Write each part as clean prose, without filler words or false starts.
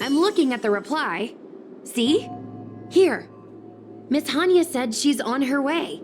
I'm looking at the reply. See? Here. Miss Hanya said she's on her way.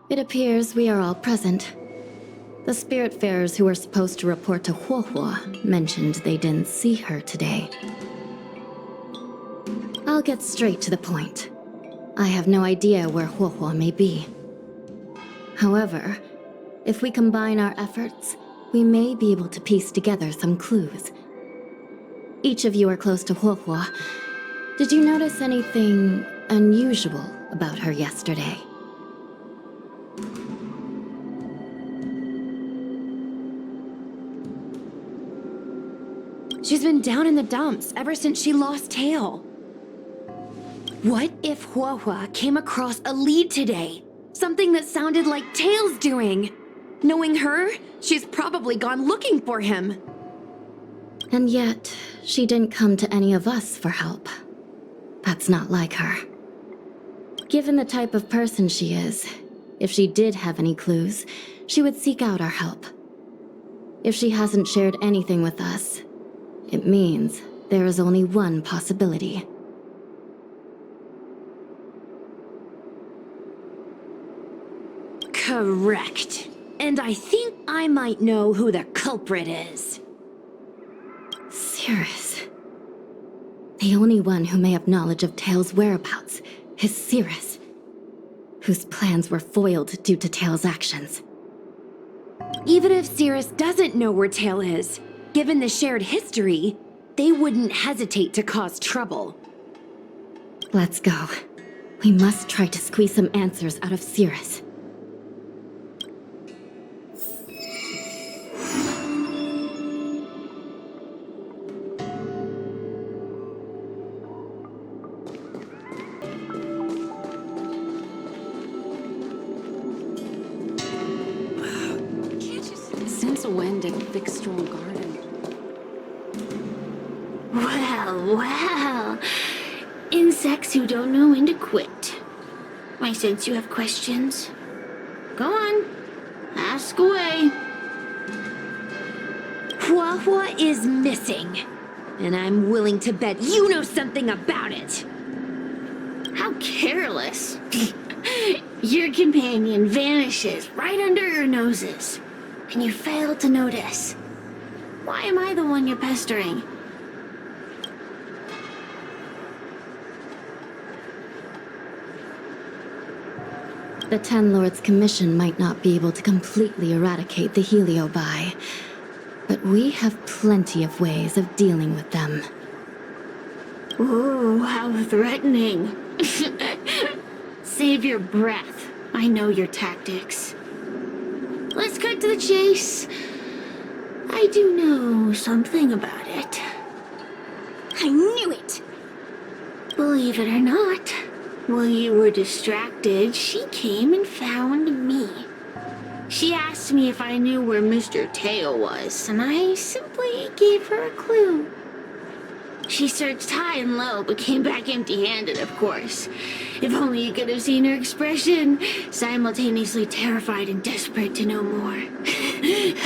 It appears we are all present. The Spiritfarers who were supposed to report to Huohuo mentioned they didn't see her today. I'll get straight to the point. I have no idea where Huohuo may be. However, if we combine our efforts, we may be able to piece together some clues. Each of you are close to Huohuo. Did you notice anything unusual about her yesterday? She's been down in the dumps ever since she lost Tail. What if Huohuo came across a lead today? Something that sounded like Tail's doing. Knowing her, she's probably gone looking for him. And yet, she didn't come to any of us for help. That's not like her. Given the type of person she is, if she did have any clues, she would seek out our help. If she hasn't shared anything with us, it means there is only one possibility. Correct. And I think I might know who the culprit is. Cirrus. The only one who may have knowledge of Tail's whereabouts is Cirrus, whose plans were foiled due to Tail's actions. Even if Cirrus doesn't know where Tail is, given the shared history, they wouldn't hesitate to cause trouble. Let's go. We must try to squeeze some answers out of Cirrus. Since when did Fyxestroll garden? Well. Insects who don't know when to quit. I sense you have questions. Go on. Ask away. Huohuo is missing. And I'm willing to bet you know something about it. How careless. Your companion vanishes right under your noses. And you fail to notice. Why am I the one you're pestering? The Ten Lords' commission might not be able to completely eradicate the heliobi, but we have plenty of ways of dealing with them. Ooh, how threatening. Save your breath. I know your tactics. Let's cut to the chase. I do know something about it. I knew it! Believe it or not, while you were distracted, she came and found me. She asked me if I knew where Mr. Tail was, and I simply gave her a clue. She searched high and low, but came back empty-handed, of course. If only you could have seen her expression, simultaneously terrified and desperate to know more.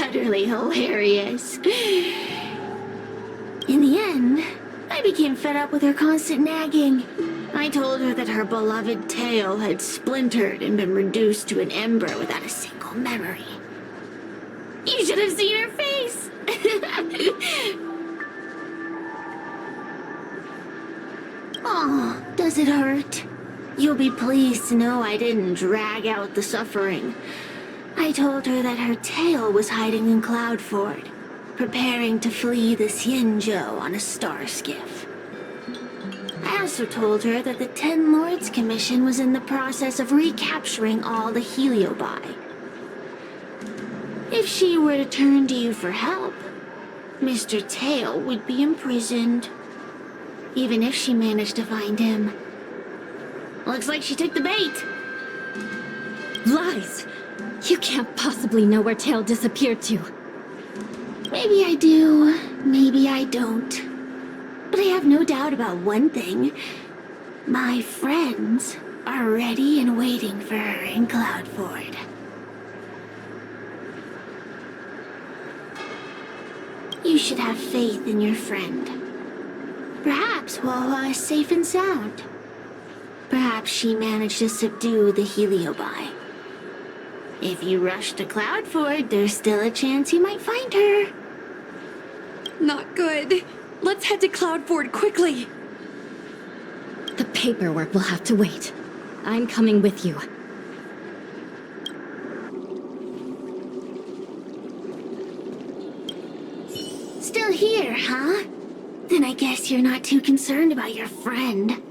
Utterly hilarious. In the end, I became fed up with her constant nagging. I told her that her beloved Tail had splintered and been reduced to an ember without a single memory. You should have seen her face! Oh, does it hurt? You'll be pleased to know I didn't drag out the suffering. I told her that her tail was hiding in Cloudford, preparing to flee the Xianzhou on a star skiff. I also told her that the Ten Lords Commission was in the process of recapturing all the heliobi. If she were to turn to you for help, Mr. Tail would be imprisoned. Even if she managed to find him. Looks like she took the bait. Lies! You can't possibly know where Tail disappeared to. Maybe I do, maybe I don't. But I have no doubt about one thing. My friends are ready and waiting for her in Cloudford. You should have faith in your friend. Perhaps Huohuo is safe and sound. Perhaps she managed to subdue the heliobi. If you rush to Cloudford, there's still a chance you might find her. Not good. Let's head to Cloudford quickly. The paperwork will have to wait. I'm coming with you. Still here, huh? Then I guess you're not too concerned about your friend.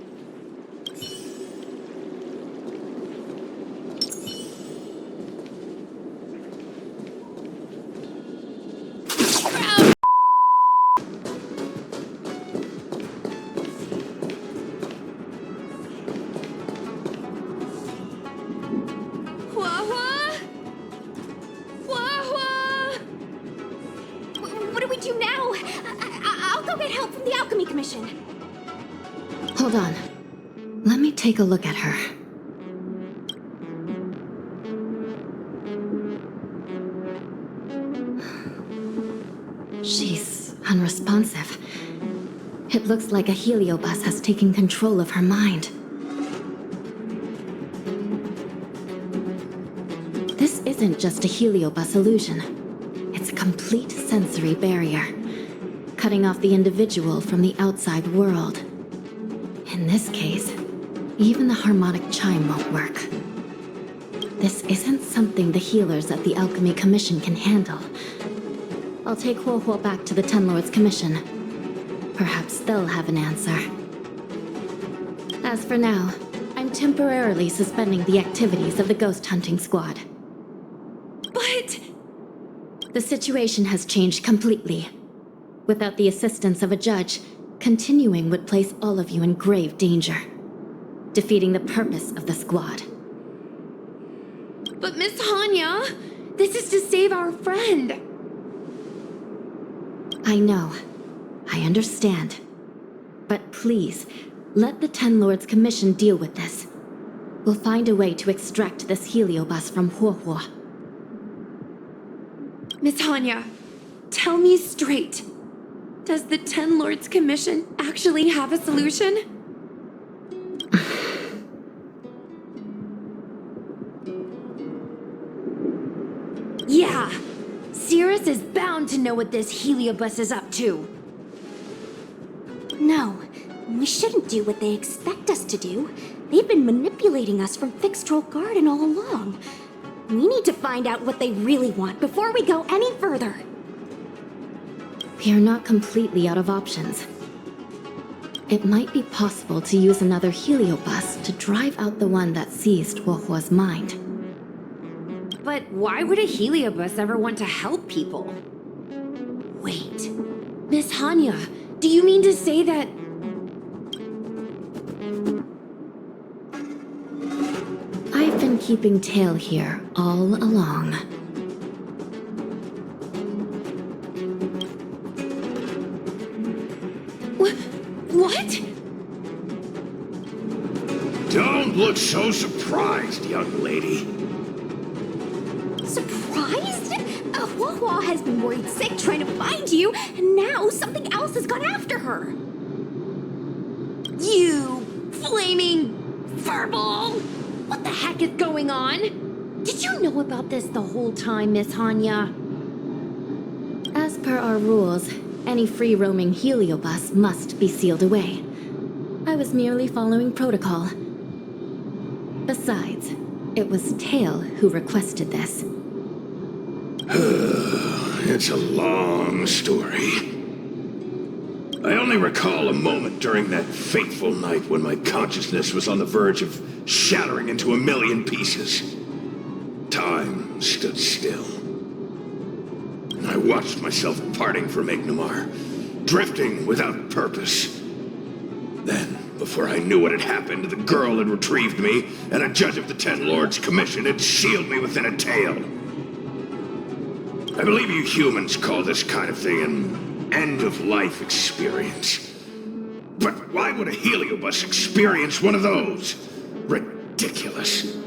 Hold on. Let me take a look at her. She's unresponsive. It looks like a heliobus has taken control of her mind. This isn't just a heliobus illusion. It's a complete sensory barrier, cutting off the individual from the outside world. In this case, even the harmonic chime won't work. This isn't something the healers at the Alchemy Commission can handle. I'll take Huohuo back to the Ten Lords Commission. Perhaps they'll have an answer. As for now, I'm temporarily suspending the activities of the ghost hunting squad. But... The situation has changed completely. Without the assistance of a judge, continuing would place all of you in grave danger, defeating the purpose of the squad. But Miss Hanya, this is to save our friend. I know. I understand. But please, let the Ten Lords Commission deal with this. We'll find a way to extract this heliobus from Huohuo. Miss Hanya, tell me straight. Does the Ten Lords Commission actually have a solution? Yeah! Cirrus is bound to know what this heliobus is up to. No, we shouldn't do what they expect us to do. They've been manipulating us from Fyxestroll Garden all along. We need to find out what they really want before we go any further. We are not completely out of options. It might be possible to use another heliobus to drive out the one that seized Huohuo's mind. But why would a heliobus ever want to help people? Wait, Miss Hanya, do you mean to say that... I've been keeping tail here all along. What? Don't look so surprised, young lady. Surprised? Huohuo has been worried sick trying to find you, and now something else has gone after her. You flaming furball! What the heck is going on? Did you know about this the whole time, Miss Hanya? As per our rules, any free-roaming heliobus must be sealed away. I was merely following protocol. Besides, it was Tail who requested this. It's a long story. I only recall a moment during that fateful night when my consciousness was on the verge of shattering into a million pieces. Time stood still. And I watched myself parting from Ignomar, drifting without purpose. Then, before I knew what had happened, the girl had retrieved me, and a judge of the Ten Lords' Commission had sealed me within a tail. I believe you humans call this kind of thing an end-of-life experience. But why would a heliobus experience one of those? Ridiculous.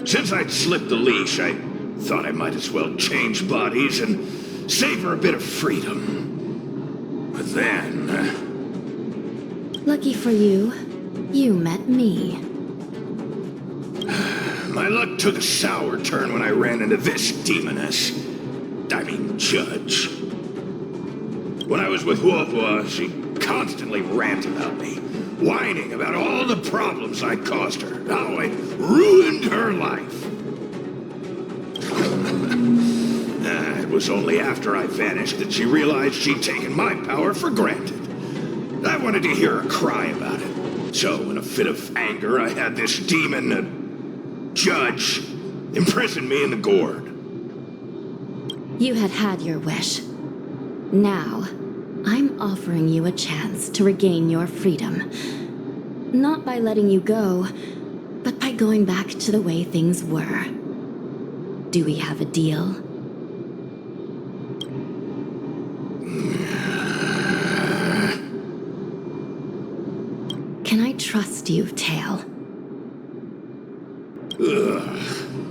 Since I'd slipped the leash, I thought I might as well change bodies and savor a bit of freedom. But then... Lucky for you, you met me. My luck took a sour turn when I ran into this demoness. I mean, judge. When I was with Huohuo, she constantly ranted about me, whining about all the problems I caused her, how I ruined her life. It was only after I vanished that she realized she'd taken my power for granted. I wanted to hear her cry about it. So, in a fit of anger, I had this demon, judge, imprison me in the gourd. You had your wish. Now, I'm offering you a chance to regain your freedom. Not by letting you go, but by going back to the way things were. Do we have a deal? Can I trust you, Tail?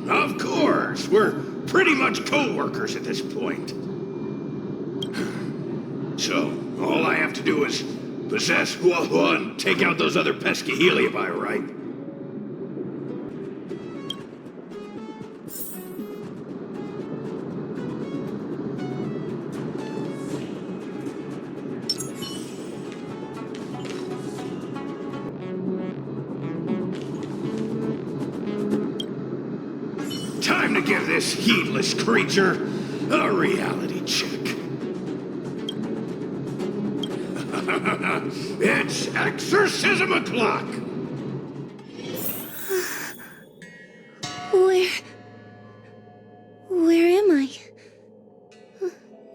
Of course! We're pretty much co-workers at this point. So, all I have to do is possess Huohuo and take out those other pesky heliobi, right? Time to give this heedless creature a reality check. It's exorcism o'clock! Where am I?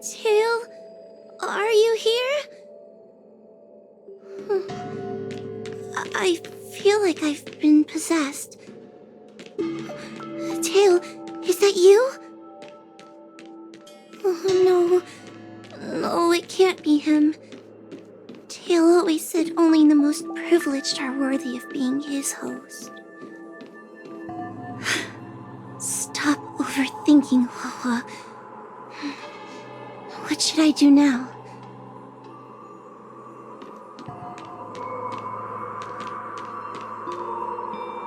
Tail, are you here? I feel like I've been possessed. Tail, is that you? Oh no, it can't be him. Tail always said only the most privileged are worthy of being his host. Stop overthinking, Huohuo. What should I do now?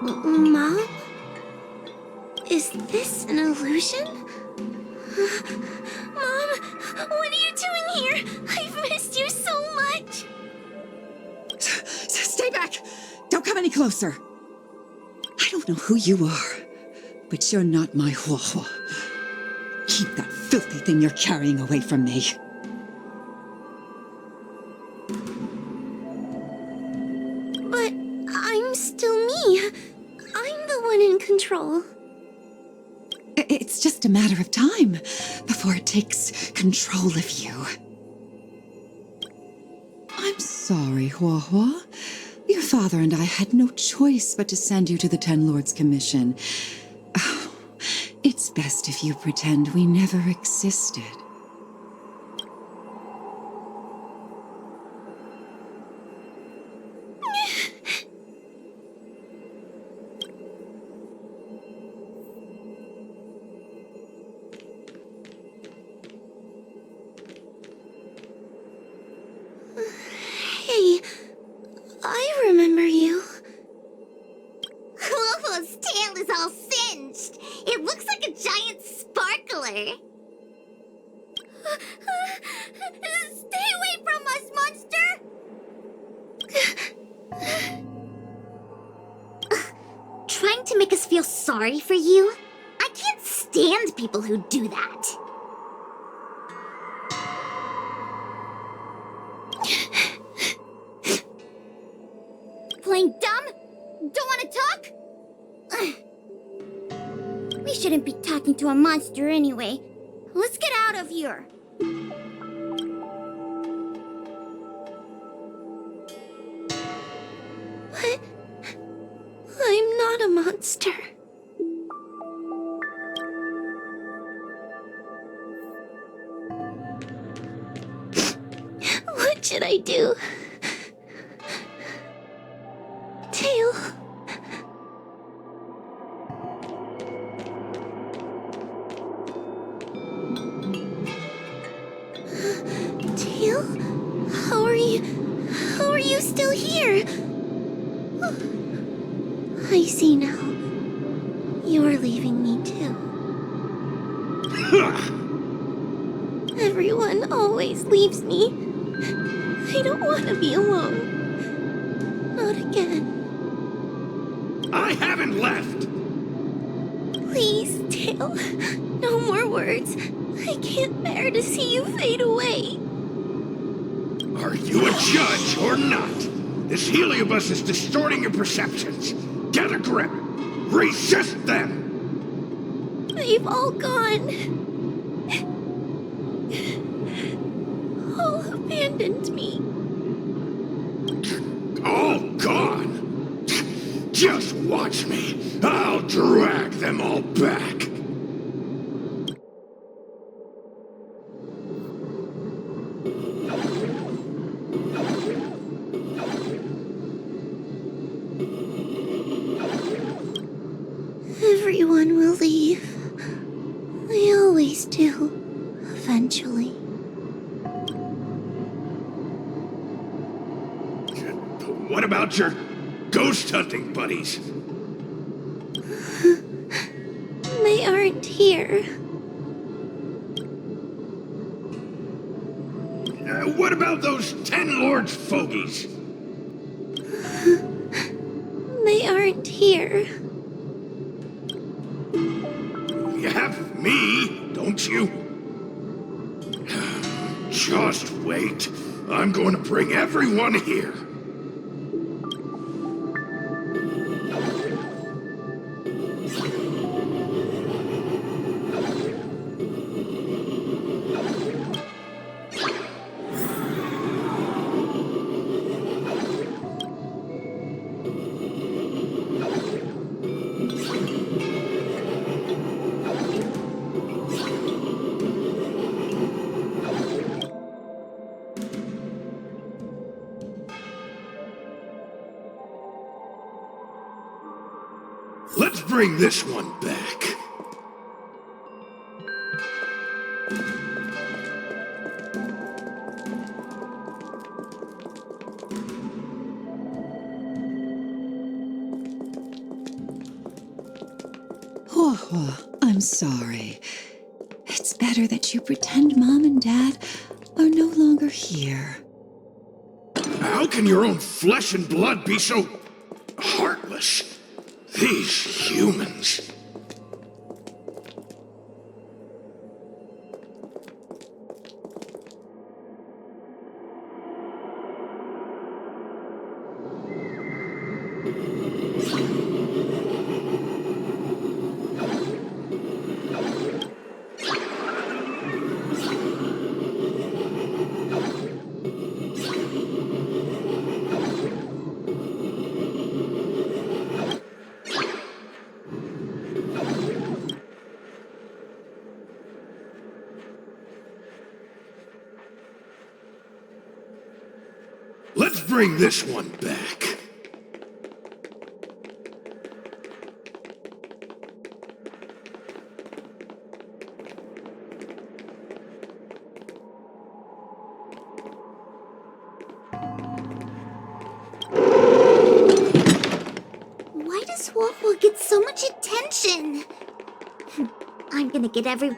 Mom? Is this an illusion? Mom, what are you doing here? I've missed you so much! Stay back! Don't come any closer! I don't know who you are, but you're not my Huohuo. Keep that filthy thing you're carrying away from me. But I'm still me. I'm the one in control. It's just a matter of time before it takes control of you. I'm sorry, Huohuo. Your father and I had no choice but to send you to the Ten Lords' Commission. Oh, it's best if you pretend we never existed. Hey, I remember you. Huohuo's tail is all singed. It looks like a giant sparkler. Stay away from us, monster! Trying to make us feel sorry for you? I can't stand people who do that. playing dumb? Don't want to talk? We shouldn't be talking to a monster anyway. Let's get out of here. But I'm not a monster. What should I do? Tail. Tail? How are you still here? I see now. You're leaving me too. Everyone always leaves me. I don't want to be alone. Not again. I haven't left! Please, Tail. No more words. I can't bear to see you fade away. Are you a judge or not? This heliobus is distorting your perceptions. Get a grip! Resist them! They've all gone. All abandoned me. All gone? Just watch me. I'll drag them all back. Everyone will leave. They always do. Eventually. What about your ghost hunting buddies? They aren't here. What about those 10 Lords fogies? They aren't here. You have me, don't you? Just wait. I'm going to bring everyone here. Let's bring this one back. Huohuo, I'm sorry. It's better that you pretend Mom and Dad are no longer here. How can your own flesh and blood be so heartless? These humans. Let's bring this one back. Why does Huohuo get so much attention? I'm gonna get every...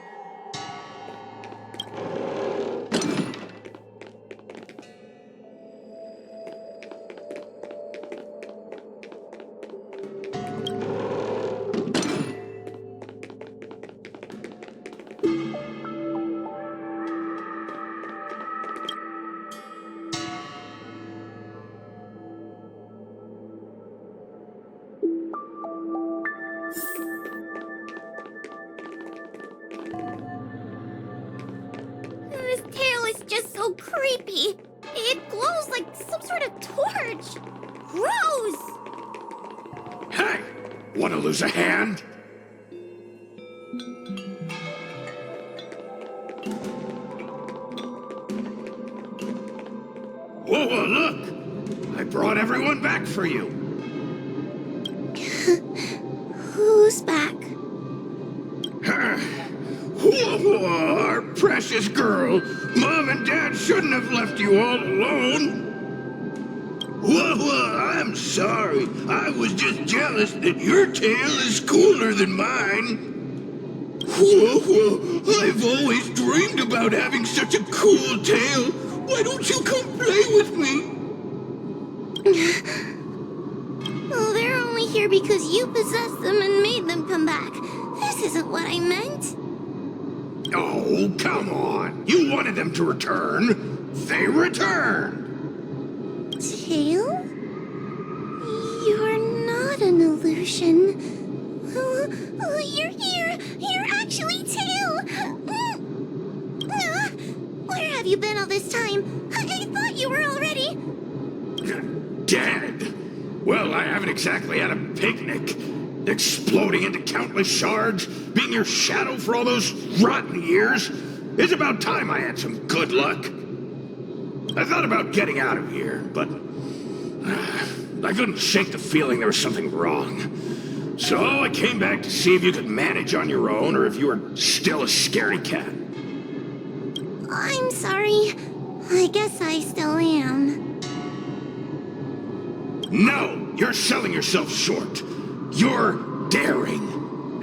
just so creepy. It glows like some sort of torch. Gross! Hey! Wanna lose a hand? Whoa, look! I brought everyone back for you. Who's back? Huohuo, our precious girl. Mom and Dad shouldn't have left you all alone. Huohuo, I'm sorry. I was just jealous that your tail is cooler than mine. Huohuo, I've always dreamed about having such a cool tail. Why don't you come play with me? Oh, they're only here because you possessed them and made them come back. This isn't what I meant. Oh, come on. You wanted them to return. They returned. Tail? You're not an illusion. Oh, you're here. You're actually Tail. Where have you been all this time? I thought you were already... Dead? Well, I haven't exactly had a picnic. Exploding into countless shards, being your shadow for all those rotten years. It's about time I had some good luck. I thought about getting out of here, but I couldn't shake the feeling there was something wrong. So I came back to see if you could manage on your own or if you were still a scaredy cat. I'm sorry. I guess I still am. No, you're selling yourself short. You're daring.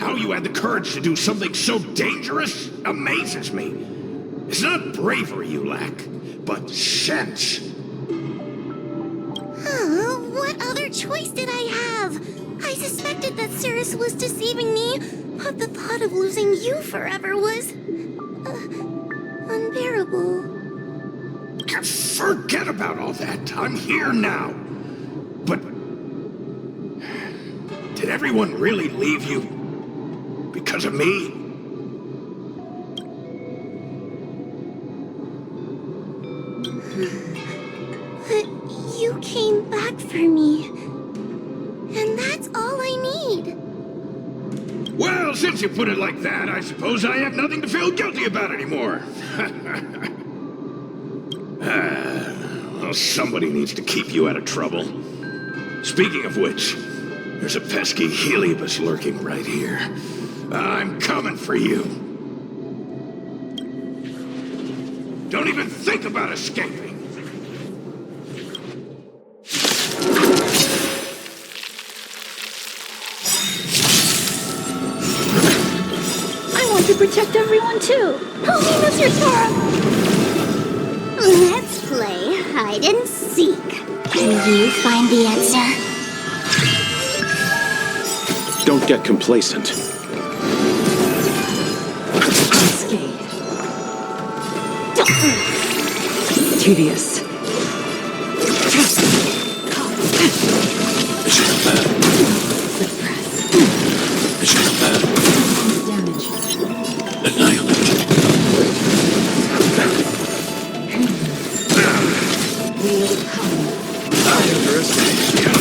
How you had the courage to do something so dangerous amazes me. It's not bravery you lack, but sense. What other choice did I have? I suspected that Cirrus was deceiving me, but the thought of losing you forever was... unbearable. Forget about all that. I'm here now. But... did everyone really leave you? Because of me? But you came back for me. And that's all I need. Well, since you put it like that, I suppose I have nothing to feel guilty about anymore. Well, somebody needs to keep you out of trouble. Speaking of which, there's a pesky heliobus lurking right here. I'm coming for you. Don't even think about escaping. I want to protect everyone too. Help me, Mr. Tora. Let's play hide and seek. Can you find the answer? Don't get complacent. Unscathed. Tedious. Damage. Wield cunning. I underestimated you.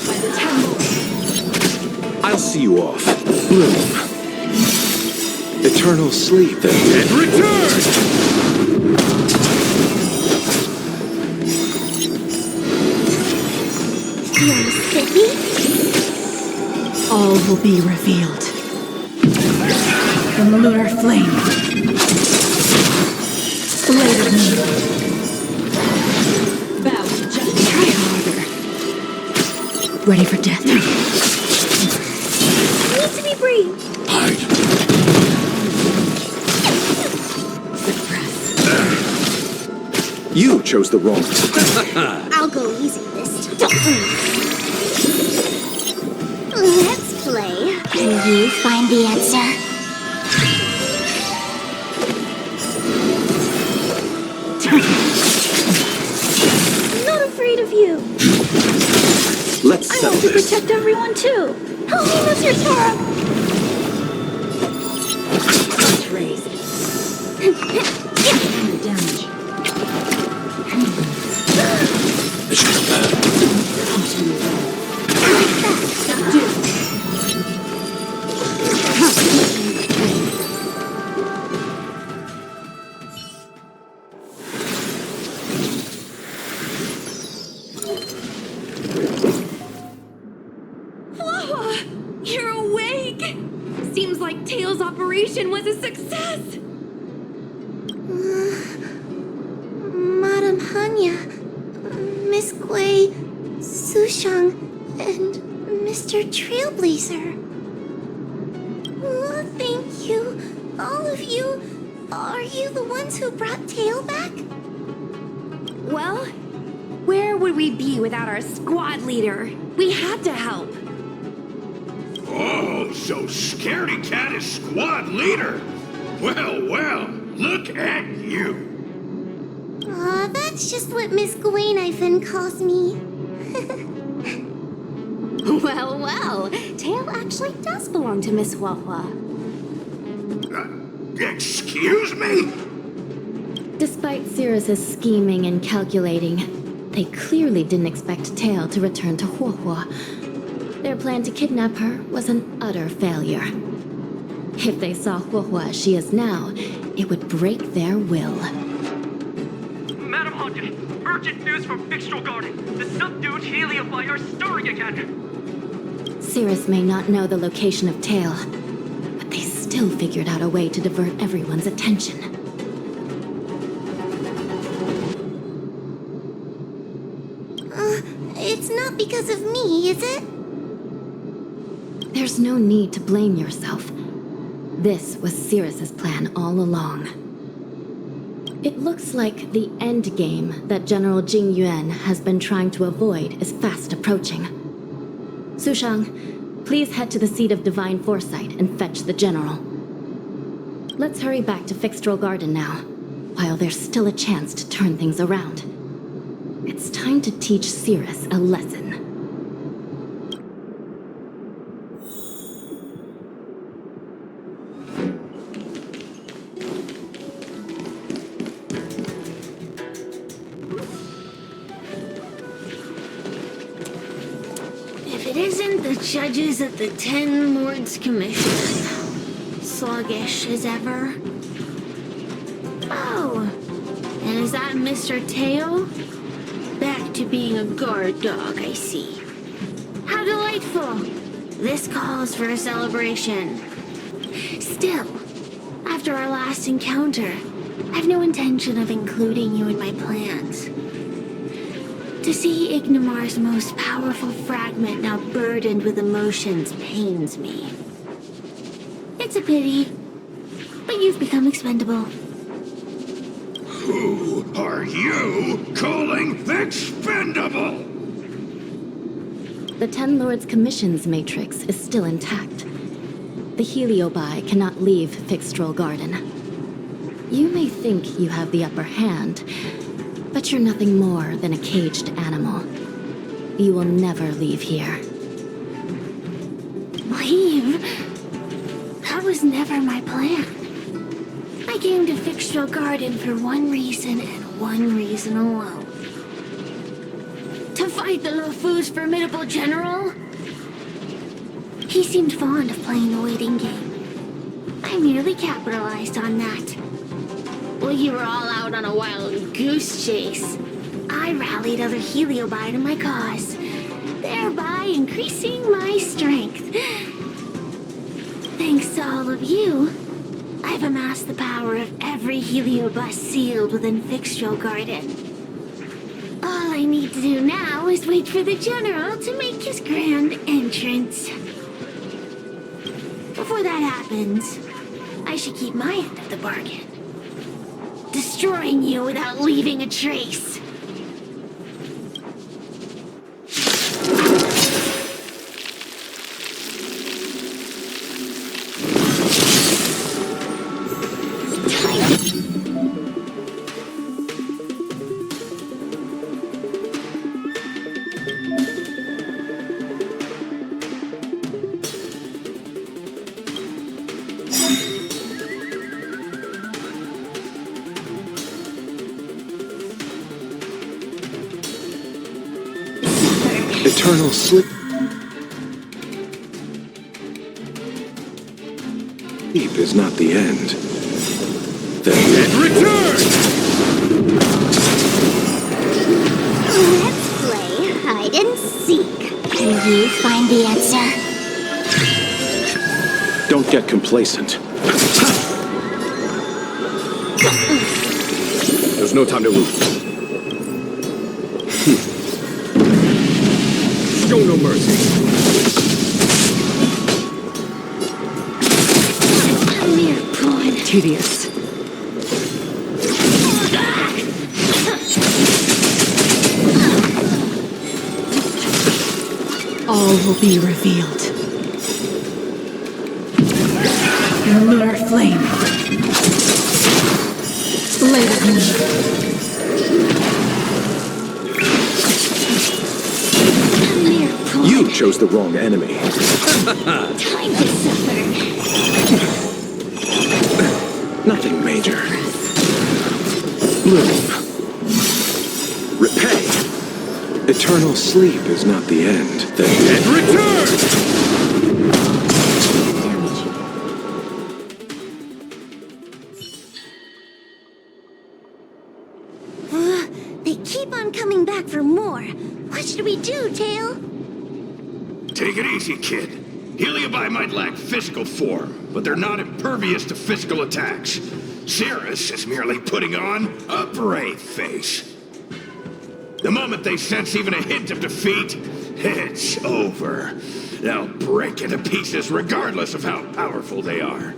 By the temple. I'll see you off. Bloom. Eternal sleep then. And return! You're sippy? All will be revealed. The lunar flame. Blade of me. Bow to justice. Try harder. Ready for death. Need to be brave. Hide. Suppress. You chose the wrong. I'll go easy this time. Let's play. Can you find the answer? I'm not afraid of you. Let's I settle want to this. protect everyone too. Help me, Mr. Tora. Raise. Damage. You're awake! Seems like Tails' operation was a success! Madam Hanya, Miss Guei, Sushang, and Mr. Trailblazer. Oh, thank you, all of you. Are you the ones who brought Tail back? Well, where would we be without our squad leader? We had to help. Oh, so Scaredy Cat is squad leader. Well, look at you. Aw, that's just what Miss Guinaifen calls me. Well, Tail actually does belong to Miss Huohuo. Excuse me? Despite Cirrus's scheming and calculating, they clearly didn't expect Tail to return to Huohuo. Their plan to kidnap her was an utter failure. If they saw Huohuo as she is now, it would break their will. Madam Hanya, urgent news from Fyxestroll Garden. The subdued heliobi are stirring again. Cirrus may not know the location of Tail, but they still figured out a way to divert everyone's attention. It's not because of me, is it? There's no need to blame yourself. This was Cirrus's plan all along. It looks like the end game that General Jing Yuan has been trying to avoid is fast approaching. Sushang, please head to the seat of Divine Foresight and fetch the General. Let's hurry back to Fyxestroll Garden now, while there's still a chance to turn things around. It's time to teach Cirrus a lesson. If it isn't the judges at the Ten Lords Commission, sluggish as ever. Oh, and is that Mr. Tail? Back to being a guard dog, I see. How delightful! This calls for a celebration. Still, after our last encounter, I've no intention of including you in my plans. To see Ignimar's most powerful fragment now burdened with emotions pains me. It's a pity, but you've become expendable. Who are you calling expendable? The Ten Lords Commission's matrix is still intact. The heliobi cannot leave Fyxestroll Garden. You may think you have the upper hand, but you're nothing more than a caged animal. You will never leave here. Leave? That was never my plan. I came to Fyxestroll Garden for one reason and one reason alone. To fight the luofu's formidable general? He seemed fond of playing the waiting game. I merely capitalized on that. While you were all out on a wild goose chase, I rallied other heliobi to my cause, thereby increasing my strength. Thanks to all of you, I've amassed the power of every heliobus sealed within Fyxestroll Garden. All I need to do now is wait for the General to make his grand entrance. Before that happens, I should keep my end of the bargain. Destroying you without leaving a trace. Eternal sleep. Sleep is not the end. The end returns! Let's play hide and seek. Can you find the answer? Don't get complacent. There's no time to lose. Show no mercy. A mere pawn. Tedious. All will be revealed. Your lunar flame. Blade of me. You chose the wrong enemy. Time to suffer. Nothing major. Bloom. Repay. Eternal sleep is not the end. The end returns! They keep on coming back for more. What should we do, Tail? Take it easy, kid. Heliobi might lack physical form, but they're not impervious to physical attacks. Cirrus is merely putting on a brave face. The moment they sense even a hint of defeat, it's over. They'll break into pieces regardless of how powerful they are.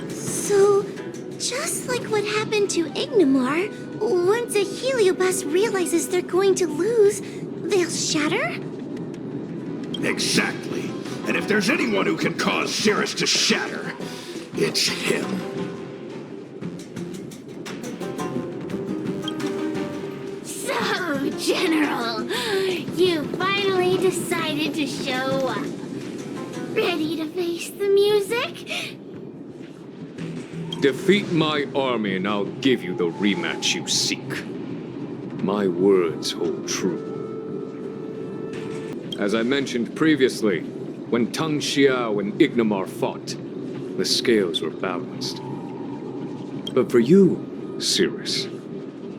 So, just like what happened to Ignimar, once a heliobus realizes they're going to lose, they'll shatter? Exactly. And if there's anyone who can cause Cirrus to shatter, it's him. So, General, you finally decided to show up. Ready to face the music? Defeat my army and I'll give you the rematch you seek. My words hold true. As I mentioned previously, when Tang Xiao and Ignimar fought, the scales were balanced. But for you, Cirrus,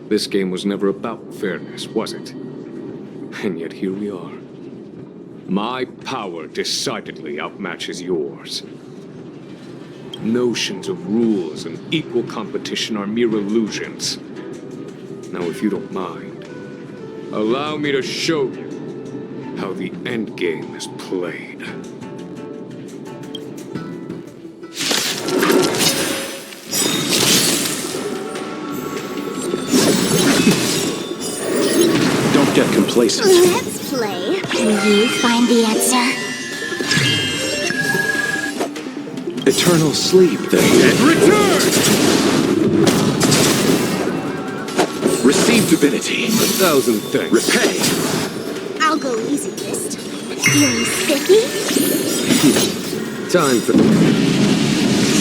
this game was never about fairness, was it? And yet here we are. My power decidedly outmatches yours. Notions of rules and equal competition are mere illusions. Now, if you don't mind, allow me to show you how the endgame is played. Don't get complacent. Let's play. Can you find the answer? Eternal sleep, then. And return! Receive divinity. 1,000 thanks. Repay. I'll go easy this time. Feeling sticky? Time for...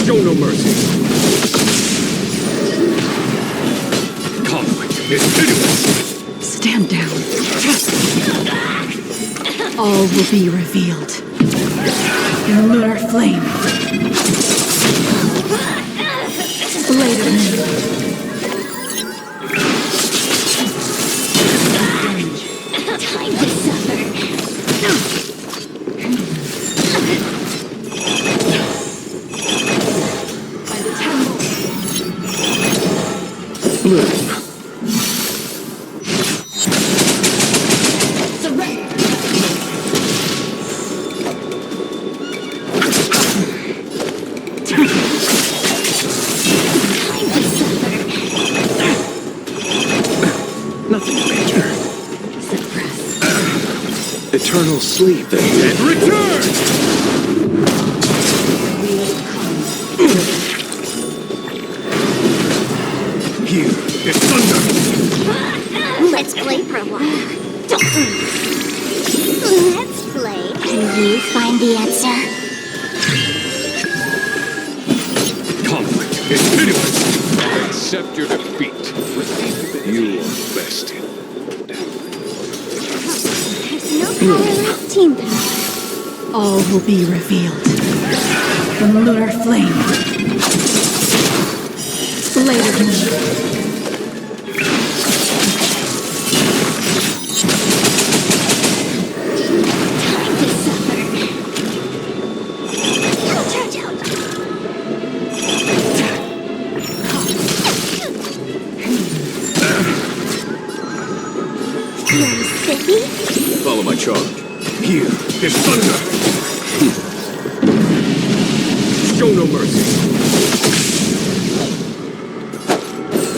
Show no mercy. Conflict is hideous. Stand down. All will be revealed. Your lunar flame. Blade of me. Time to suffer. By the temple. Bloom. Nothing major. Eternal sleep, then. And return! Here is thunder! Let's play for a while. Let's play. Can you find the answer? Conflict is hideous. Accept your defeat. You are bested. powerless team power. All will be revealed. The lunar flame. Blade of me. Time to suffer. Charge out. You're sticky? Follow my charge. Here is thunder! Show no mercy.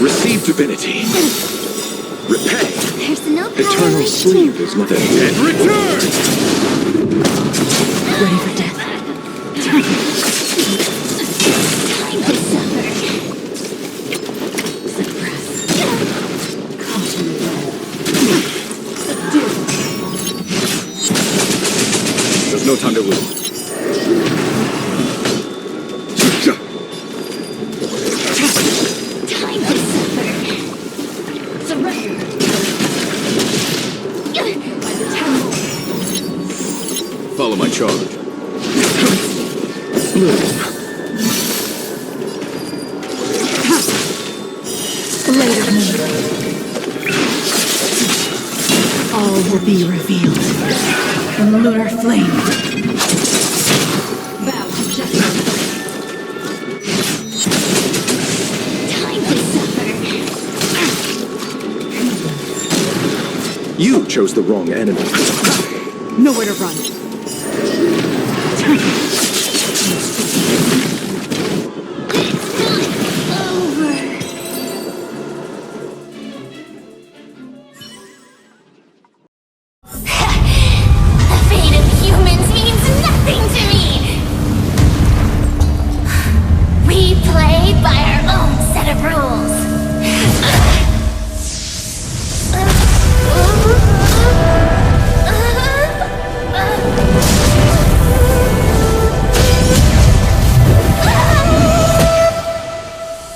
Receive divinity. Repay. There's no Eternal powerless sleep team is nothing. And return! Ready for death. Time to suffer. Suppress. There's no time to lose. Time to suffer. Surrender. Follow my charge. Blade of me. All will be revealed. The lunar flame. Bow to justice. Time to suffer. You chose the wrong enemy. Nowhere to run. The fate of humans means nothing to me. We play by our own set of rules.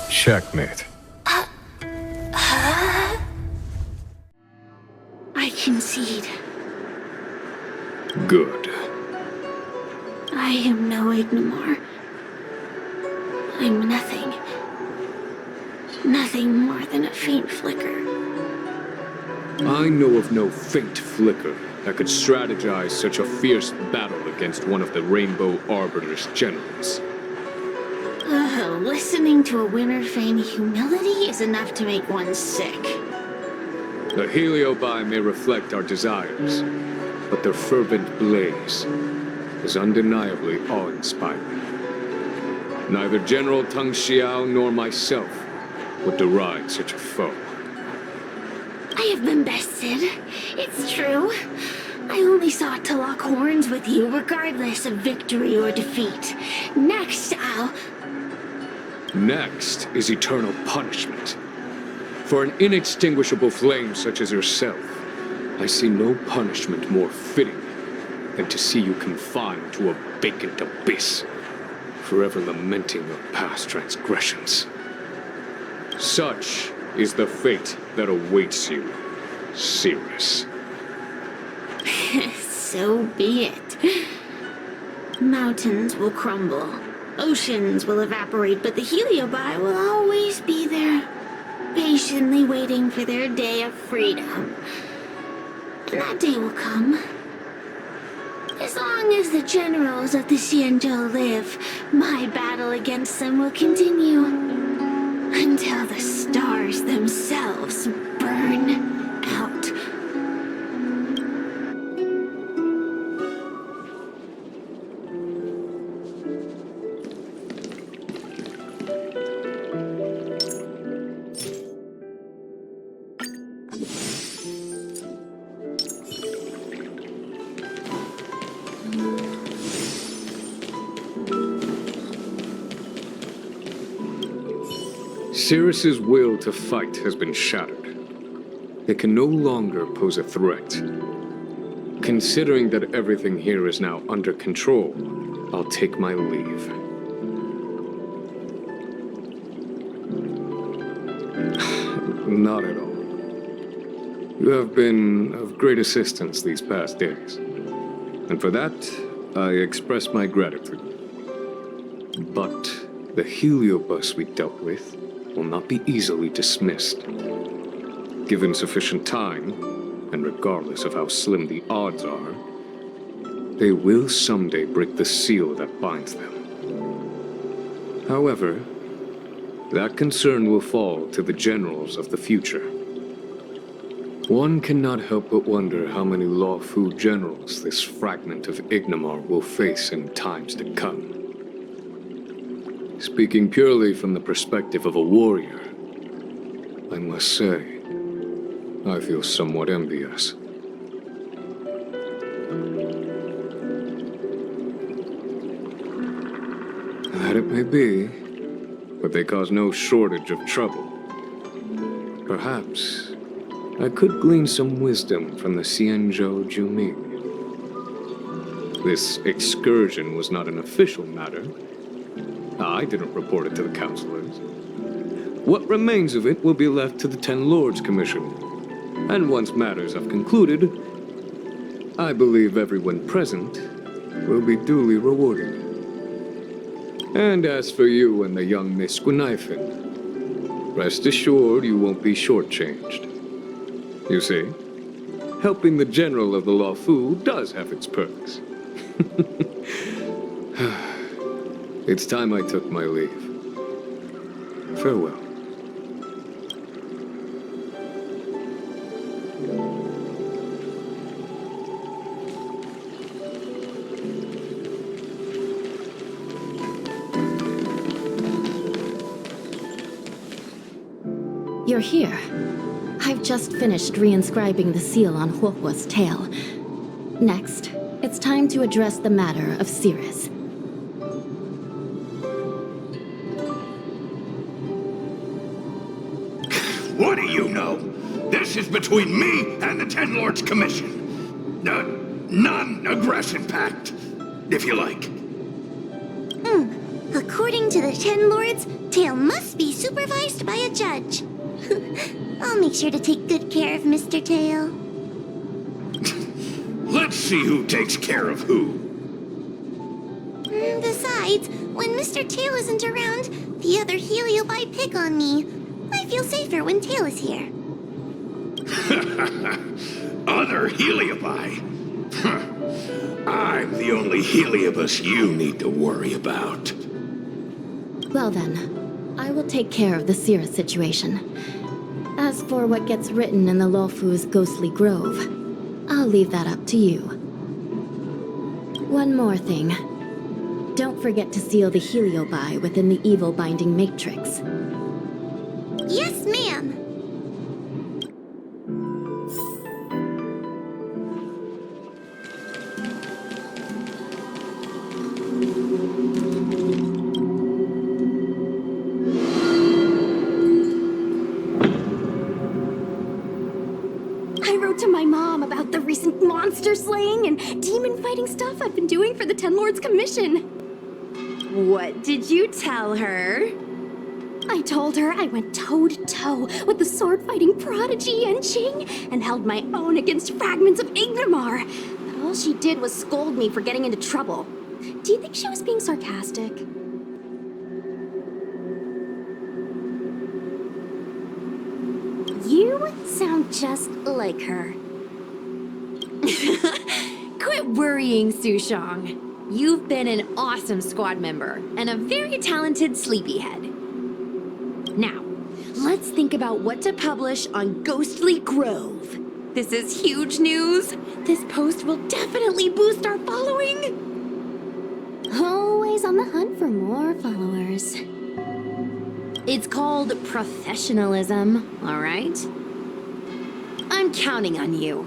Checkmate. I concede. Good. I am no Ignimar. I'm nothing. Nothing more than a faint flicker. I know of no faint flicker that could strategize such a fierce battle against one of the Rainbow Arbiter's generals. Listening to a winner feign humility is enough to make one sick. The heliobi may reflect our desires, but their fervent blaze is undeniably awe-inspiring. Neither General Tang Xiao nor myself would deride such a foe. I have been bested. It's true. I only sought to lock horns with you regardless of victory or defeat. Next, Next is eternal punishment. For an inextinguishable flame such as yourself, I see no punishment more fitting than to see you confined to a vacant abyss, forever lamenting your past transgressions. Such is the fate that awaits you, Cirrus. So be it. Mountains will crumble. Oceans will evaporate, but the heliobi will always be there, patiently waiting for their day of freedom. And that day will come. As long as the generals of the xianzhou live, my battle against them will continue. Until the stars themselves burn out. Cirrus's will to fight has been shattered. They can no longer pose a threat. Considering that everything here is now under control, I'll take my leave. Not at all. You have been of great assistance these past days. And for that, I express my gratitude. But the heliobus we dealt with will not be easily dismissed. Given sufficient time, and regardless of how slim the odds are, they will someday break the seal that binds them. However, that concern will fall to the generals of the future. One cannot help but wonder how many luofu generals this fragment of Ignimar will face in times to come. Speaking purely from the perspective of a warrior, I must say, I feel somewhat envious. That it may be, but they cause no shortage of trouble. Perhaps I could glean some wisdom from the xianzhou Juming. This excursion was not an official matter. I didn't report it to the counselors. What remains of it will be left to the Ten Lords Commission. And once matters have concluded, I believe everyone present will be duly rewarded. And as for you and the young Miss Guinaifen, rest assured you won't be shortchanged. You see, helping the general of the luofu does have its perks. It's time I took my leave. Farewell. You're here. I've just finished reinscribing the seal on Huohuo's tail. Next, it's time to address the matter of Cirrus. What do you know? This is between me and the Ten Lords Commission. A non-aggression pact, if you like. According to the Ten Lords, Tail must be supervised by a judge. I'll make sure to take good care of Mr. Tail. Let's see who takes care of who. Besides, when Mr. Tail isn't around, the other heliobi pick on me. I feel safer when Tail is here. Other heliobi? I'm the only heliobus you need to worry about. Well then, I will take care of the Cirrus situation. As for what gets written in the luofu's ghostly grove, I'll leave that up to you. One more thing. Don't forget to seal the heliobi within the evil binding matrix. Yes, ma'am. I wrote to my mom about the recent monster slaying and demon fighting stuff I've been doing for the Ten Lords Commission. What did you tell her? I told her I went toe-to-toe with the sword-fighting prodigy Yaqing and held my own against fragments of Ignimar. But all she did was scold me for getting into trouble. Do you think she was being sarcastic? You sound just like her. Quit worrying, Sushang. You've been an awesome squad member and a very talented sleepyhead. Now, let's think about what to publish on Ghostly Grove. This is huge news. This post will definitely boost our following. Always on the hunt for more followers. It's called professionalism, all right? I'm counting on you.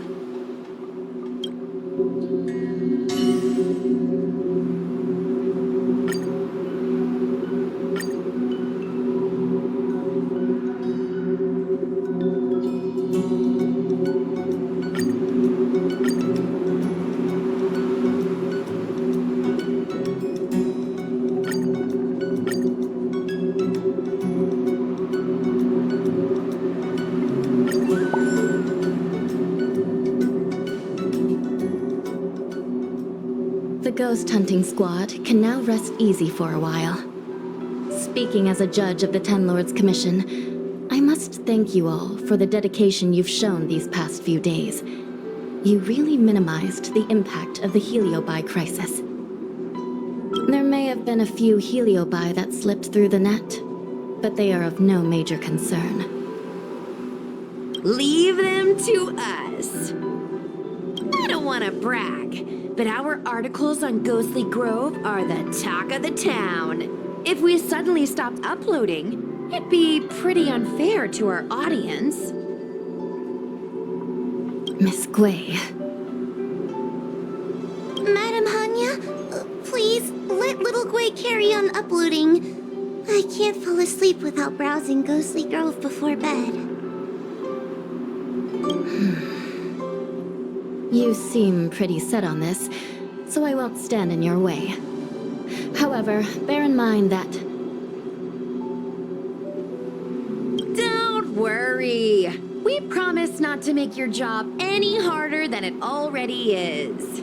ghost hunting squad can now rest easy for a while. Speaking as a judge of the Ten Lords Commission, I must thank you all for the dedication you've shown these past few days. You really minimized the impact of the heliobi crisis. There may have been a few heliobi that slipped through the net, but they are of no major concern. Leave them to us. I don't want to brag, but our articles on Ghostly Grove are the talk of the town. If we suddenly stopped uploading, it'd be pretty unfair to our audience. Miss Xueyi. Madam Hanya, please let little Guay carry on uploading. I can't fall asleep without browsing Ghostly Grove before bed. You seem pretty set on this, so I won't stand in your way. However, bear in mind that... Don't worry. We promise not to make your job any harder than it already is.